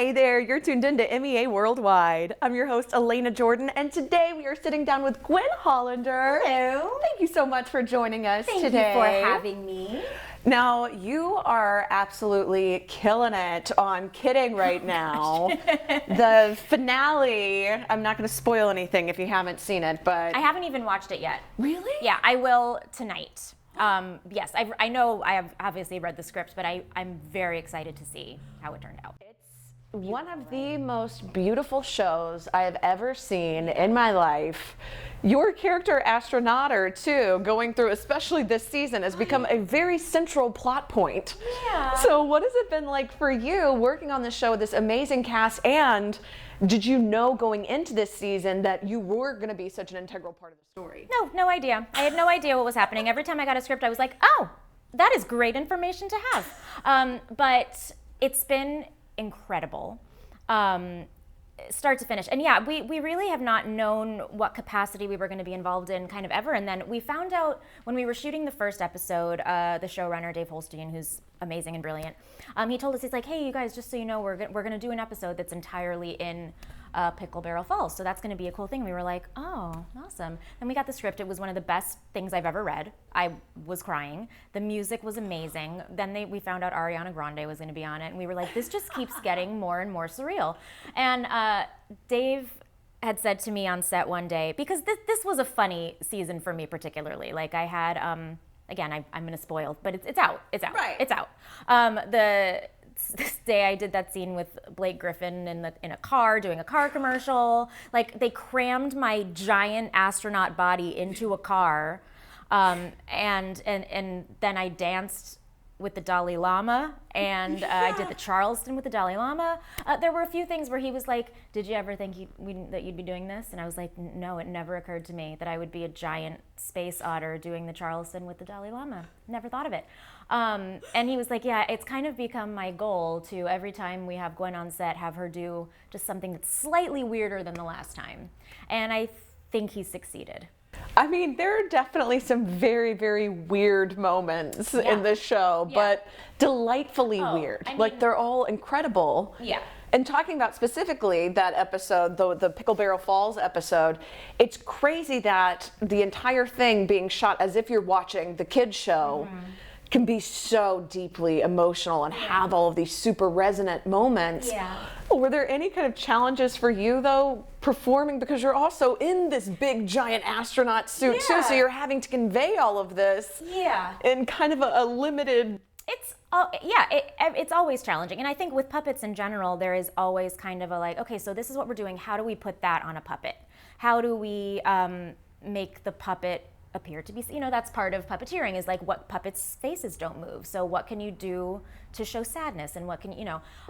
Hey there, you're tuned in to MEA Worldwide. I'm your host, Elena Jordan, and today we are sitting down with Gwen Hollander. Hello. Thank you so much for joining us Thank today. you for having me. Now, you are absolutely killing it on Kidding right now. The finale, I'm not going to spoil anything if you haven't seen it, but... I haven't even watched it yet. Really? Yeah, I will tonight. Yes, I know I have obviously read the script, but I'm very excited to see how it turned out. One of the most beautiful shows I have ever seen in my life. Your character, Astron-Otter, too, going through, especially this season, has become a very central plot point. Yeah. So what has it been like for you working on this show with this amazing cast, and did you know going into this season that you were going to be such an integral part of the story? No idea. I had no idea what was happening. Every time I got a script, I was like, oh, that is great information to have. But it's been incredible, start to finish. And yeah, we really have not known what capacity we were going to be involved in kind of ever. And then we found out when we were shooting the first episode, the showrunner, Dave Holstein, who's amazing and brilliant, he told us, he's like, hey, you guys, just so you know, we're going to do an episode that's entirely in Pickle Barrel Falls. So that's going to be a cool thing. We were like, oh, awesome. Then we got the script. It was one of the best things I've ever read. I was crying. The music was amazing. Then we found out Ariana Grande was going to be on it. And we were like, this just keeps getting more and more surreal. And Dave had said to me on set one day, because this was a funny season for me particularly. Like I had, again, I'm going to spoil, but it's out. It's out. Right. It's out. This day I did that scene with Blake Griffin in a car doing a car commercial. Like they crammed my giant astronaut body into a car, and then I danced with the Dalai Lama, and I did the Charleston with the Dalai Lama. There were a few things where he was like, did you ever think that you'd be doing this? And I was like, no, it never occurred to me that I would be a giant Space-Otter doing the Charleston with the Dalai Lama. Never thought of it. And he was like, yeah, it's kind of become my goal to, every time we have Gwen on set, have her do just something that's slightly weirder than the last time. And I think he succeeded. I mean, there are definitely some very, very weird moments in this show, but delightfully weird. I mean, like they're all incredible. Yeah. And talking about specifically that episode, the Pickle Barrel Falls episode, it's crazy that the entire thing being shot as if you're watching the kids show can be so deeply emotional and have all of these super resonant moments. Yeah. Were there any kind of challenges for you though, performing, because you're also in this big giant astronaut suit too, so you're having to convey all of this in kind of a limited... It's always challenging. And I think with puppets in general, there is always kind of a like, okay, so this is what we're doing. How do we put that on a puppet? How do we make the puppet appear to be, that's part of puppeteering, is like what puppets' faces don't move. So what can you do to show sadness, and what can,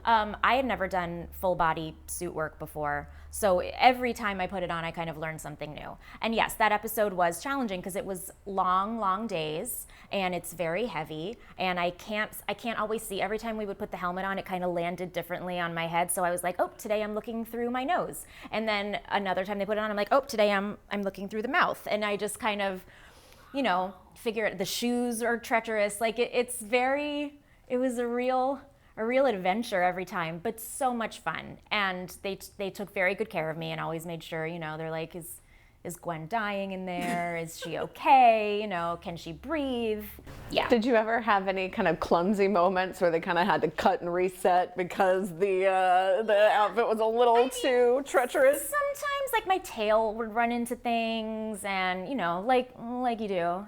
I had never done full body suit work before. So every time I put it on, I kind of learned something new. And yes, that episode was challenging because it was long days, and it's very heavy, and I can't always see. Every time we would put the helmet on, it kind of landed differently on my head. So I was like, oh, today I'm looking through my nose. And then another time they put it on, I'm like, oh, today I'm looking through the mouth. And I just kind of, figure it. The shoes are treacherous. Like it was a real adventure every time, but so much fun. And they took very good care of me and always made sure, they're like, is Gwen dying in there? Is she okay? Can she breathe? Yeah. Did you ever have any kind of clumsy moments where they kind of had to cut and reset because the outfit was a little too treacherous? Sometimes, like, my tail would run into things, and like you do.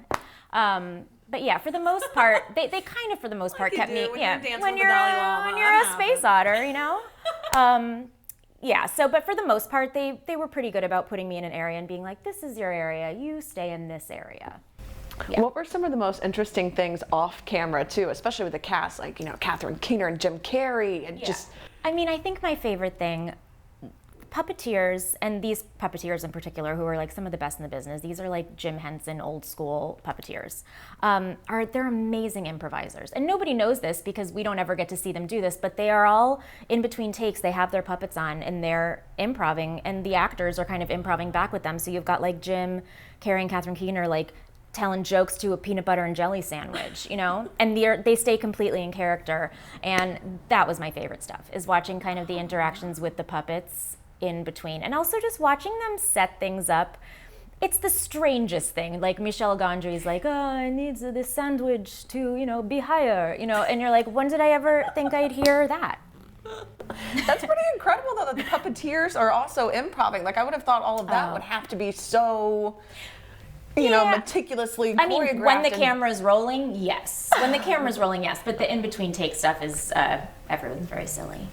But yeah, for the most part, they kind of, for the most part, kept me. When you're a Space-Otter, Yeah, but for the most part, they were pretty good about putting me in an area and being like, this is your area, you stay in this area. Yeah. What were some of the most interesting things off camera too, especially with the cast, like, Catherine Keener and Jim Carrey, and just... I mean, I think my favorite thing, puppeteers, and these puppeteers in particular, who are like some of the best in the business, these are like Jim Henson, old school puppeteers, they're amazing improvisers. And nobody knows this because we don't ever get to see them do this, but they are all in between takes, they have their puppets on and they're improving, and the actors are kind of improving back with them. So you've got like Jim Carrey and Catherine Keener like telling jokes to a peanut butter and jelly sandwich, you know? And they stay completely in character. And that was my favorite stuff, is watching kind of the interactions with the puppets in between. And also just watching them set things up. It's the strangest thing. Like Michel Gondry's like, oh, I need this sandwich to, you know, be higher, you know? And you're like, when did I ever think I'd hear that? That's pretty incredible, though, that the puppeteers are also improving. Like, I would have thought all of that would have to be so, you know, meticulously choreographed. I mean, when the camera's rolling, yes. When the camera's rolling, yes. But the in-between take stuff is, everyone's very silly.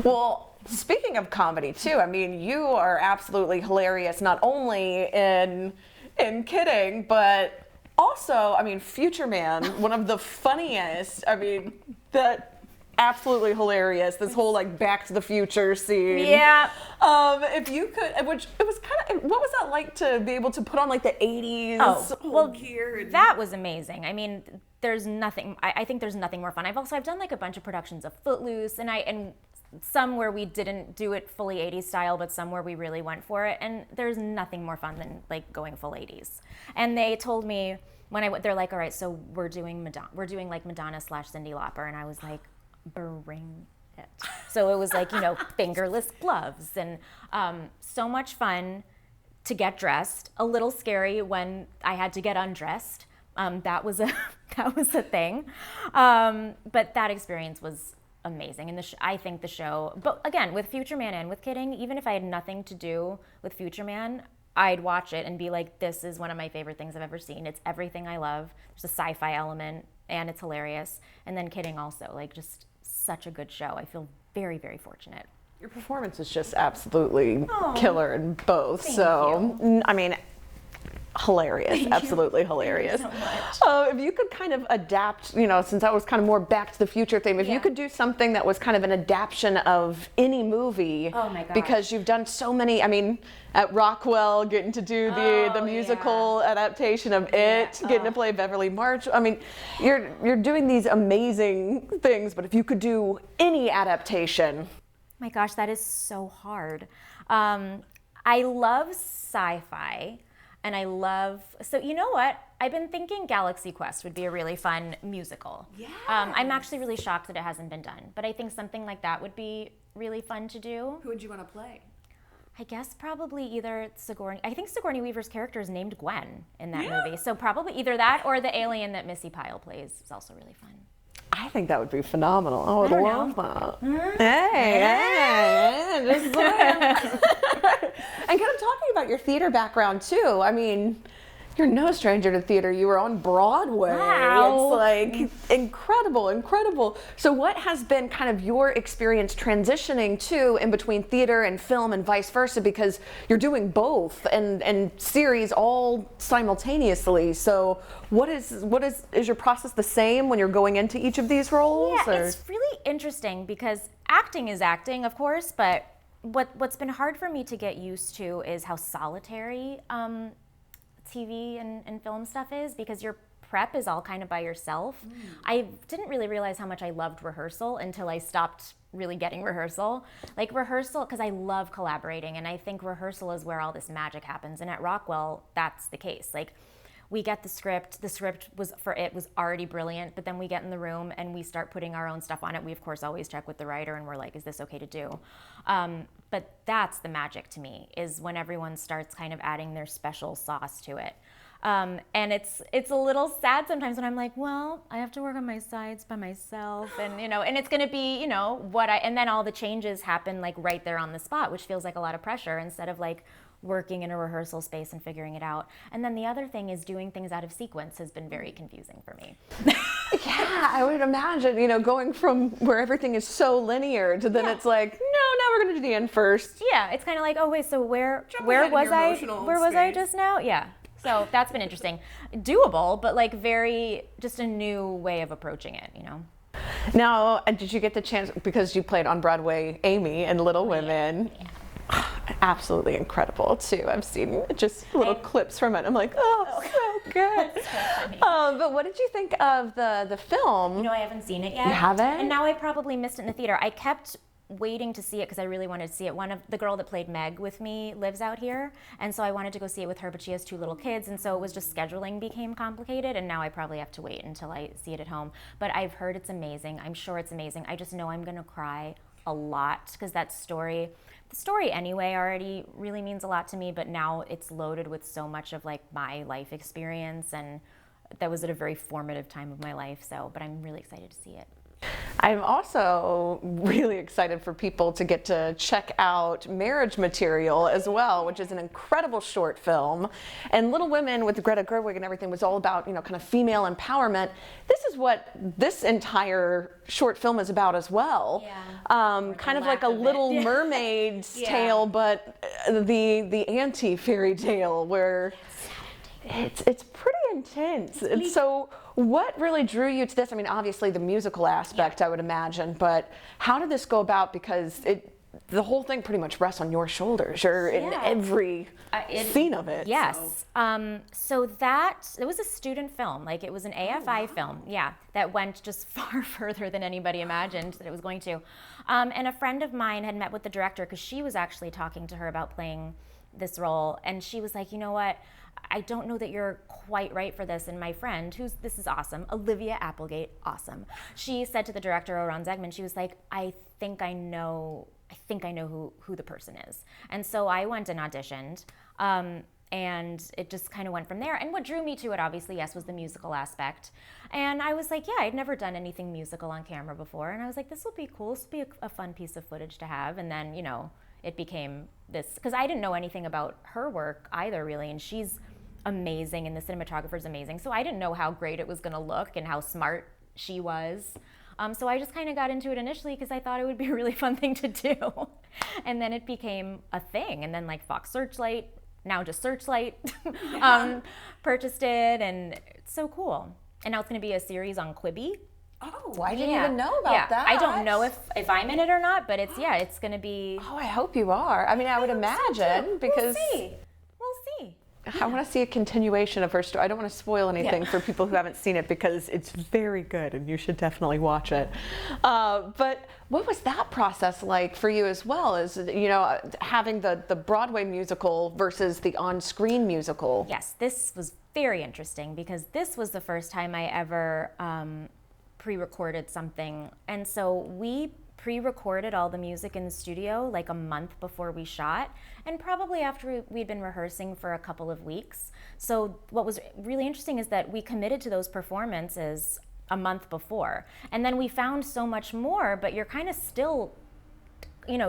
Well, speaking of comedy, too, I mean, you are absolutely hilarious, not only in Kidding, but also, I mean, Future Man, one of the funniest, I mean, absolutely hilarious, this whole like Back to the Future scene. Yeah. If you could, which it was kind of, what was that like to be able to put on like the 80s gear? That was amazing. I mean, there's nothing, I think there's nothing more fun. I've done like a bunch of productions of Footloose, and some where we didn't do it fully 80s style, but some where we really went for it. And there's nothing more fun than like going full 80s. And they told me they're like, all right, so we're doing like Madonna / Cyndi Lauper. And I was like, bring it. So it was like, you know, fingerless gloves and so much fun to get dressed. A little scary when I had to get undressed. That was a thing. But that experience was amazing. And I think the show, but again, with Future Man and with Kidding, even if I had nothing to do with Future Man, I'd watch it and be like, this is one of my favorite things I've ever seen. It's everything I love. There's a sci-fi element and it's hilarious. And then Kidding also, like, just such a good show. I feel very, very fortunate. Your performance is just absolutely killer in both. Thank you. I mean, hilarious, absolutely hilarious. Thank you so much. If you could kind of adapt, you know, since that was kind of more Back to the Future theme, if you could do something that was kind of an adaptation of any movie, oh my gosh, because you've done so many. I mean, at Rockwell, getting to do the musical adaptation of it, getting to play Beverly March. I mean, you're doing these amazing things, but if you could do any adaptation. My gosh, that is so hard. I love sci-fi. And so you know what? I've been thinking Galaxy Quest would be a really fun musical. Yeah. I'm actually really shocked that it hasn't been done, but I think something like that would be really fun to do. Who would you want to play? I guess probably either Sigourney. I think Sigourney Weaver's character is named Gwen in that movie. So probably either that or the alien that Missy Pyle plays is also really fun. I think that would be phenomenal. I would love that. Hey, just and kind of talking about your theater background too. I mean, you're no stranger to theater. You were on Broadway. Wow. It's like incredible, incredible. So what has been kind of your experience transitioning to in between theater and film and vice versa? Because you're doing both and series all simultaneously. So what is your process the same when you're going into each of these roles? Yeah, it's really interesting because acting is acting, of course, but what's been hard for me to get used to is how solitary TV and film stuff is, because your prep is all kind of by yourself. I didn't really realize how much I loved rehearsal until I stopped really getting rehearsal. Like rehearsal, because I love collaborating, and I think rehearsal is where all this magic happens. And at Rockwell, that's the case. Like we get the script was already brilliant, but then we get in the room and we start putting our own stuff on it. We of course always check with the writer and we're like, is this okay to do? But that's the magic to me, is when everyone starts kind of adding their special sauce to it. And it's a little sad sometimes when I'm like, well, I have to work on my sides by myself, and and it's gonna be, and then all the changes happen like right there on the spot, which feels like a lot of pressure instead of like working in a rehearsal space and figuring it out. And then the other thing is doing things out of sequence has been very confusing for me. Yeah, I would imagine, going from where everything is so linear to then it's like, no, now we're gonna do the end first. Yeah, it's kind of like, oh wait, so where was I just now? Yeah. So that's been interesting. Doable, but like just a new way of approaching it, Now, did you get the chance, because you played on Broadway Amy in Little Women? Yeah. Absolutely incredible too. I've seen just little clips from it. I'm like, oh, so good. So but what did you think of the film? I haven't seen it yet. You haven't? And now I probably missed it in the theater. I kept waiting to see it because I really wanted to see it. One of the girl that played Meg with me lives out here, and so I wanted to go see it with her, but she has 2 little kids, and so it was just scheduling became complicated, and now I probably have to wait until I see it at home. But I've heard it's amazing. I'm sure it's amazing. I just know I'm gonna cry a lot because the story anyway already really means a lot to me, but now it's loaded with so much of like my life experience, and that was at a very formative time of my life. So, but I'm really excited to see it. I'm also really excited for people to get to check out Marriage Material as well, which is an incredible short film. And Little Women with Greta Gerwig and everything was all about, kind of female empowerment. This is what this entire short film is about as well. Yeah. Kind of like a Little Mermaid's tale, but the anti-fairy tale where it's pretty intense. And so what really drew you to this? I mean, obviously the musical aspect, I would imagine, but how did this go about? Because the whole thing pretty much rests on your shoulders. You're in every scene of it. Yes. So it was a student film. Like, it was an AFI film, that went just far further than anybody imagined that it was going to. And a friend of mine had met with the director because she was actually talking to her about playing this role, and she was like, you know what? I don't know that you're quite right for this. And my friend, this is awesome, Olivia Applegate, awesome. She said to the director, Oran Zegman, she was like, I think I know who the person is. And so I went and auditioned, and it just kind of went from there. And what drew me to it, obviously, yes, was the musical aspect. And I was like, I'd never done anything musical on camera before. And I was like, this will be cool. This will be a fun piece of footage to have. And then, it became this, because I didn't know anything about her work either, really, and she's amazing, and the cinematographer's amazing, so I didn't know how great it was going to look and how smart she was. So I just kind of got into it initially because I thought it would be a really fun thing to do, and then it became a thing, and then like Fox Searchlight, now just Searchlight, purchased it, and it's so cool. And now it's going to be a series on Quibi. Oh, I didn't even know about that. I don't know if I'm in it or not, but it's going to be. Oh, I hope you are. I mean, I would imagine because we'll see. I want to see a continuation of her story. I don't want to spoil anything for people who haven't seen it because it's very good and you should definitely watch it. But what was that process like for you as well, as having the Broadway musical versus the on-screen musical? Yes, this was very interesting because this was the first time I ever pre-recorded something, and so we pre-recorded all the music in the studio like a month before we shot, and probably after we'd been rehearsing for a couple of weeks. So what was really interesting is that we committed to those performances a month before, and then we found so much more, but you're kind of still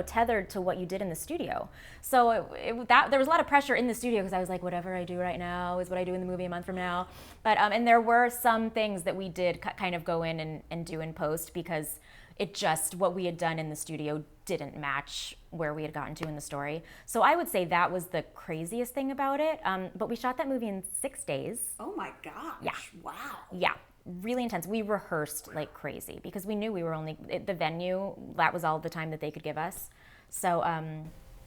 tethered to what you did in the studio. So there was a lot of pressure in the studio because I was like, whatever I do right now is what I do in the movie a month from now. But and there were some things that we did kind of go in and do in post because what we had done in the studio didn't match where we had gotten to in the story. So I would say that was the craziest thing about it. But we shot that movie in 6 days. Oh my gosh. Yeah. Wow. Yeah. Really intense. We rehearsed like crazy because we knew we were the venue, that was all the time that they could give us. So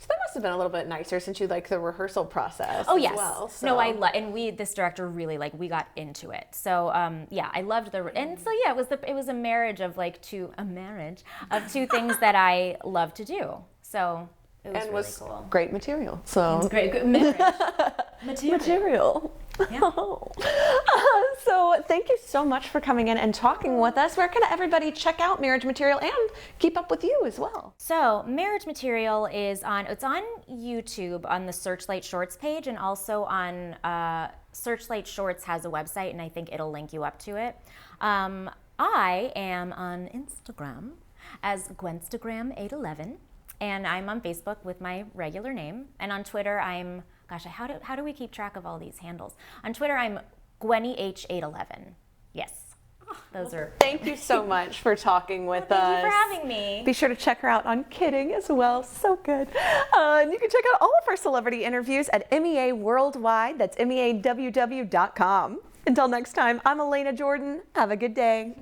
so that must have been a little bit nicer since you like the rehearsal process yes. as well. So. No, this director really we got into it. So I loved and so it was a marriage of two things that I love to do. So it was really cool. Great material. So it was great good marriage. material. Yeah. So thank you so much for coming in and talking with us. Where can everybody check out Marriage Material and keep up with you as well? So Marriage Material it's on YouTube on the Searchlight Shorts page, and also on Searchlight Shorts has a website, and I think it'll link you up to it. I am on Instagram as Gwenstagram811, and I'm on Facebook with my regular name, and on Twitter I'm how do we keep track of all these handles? On Twitter, I'm GwennyH811. Yes, those are. Thank you so much for talking with us. Thank you for having me. Be sure to check her out on Kidding as well. So good. And you can check out all of our celebrity interviews at MEA Worldwide. That's MEAWW.com. Until next time, I'm Elena Jordan. Have a good day.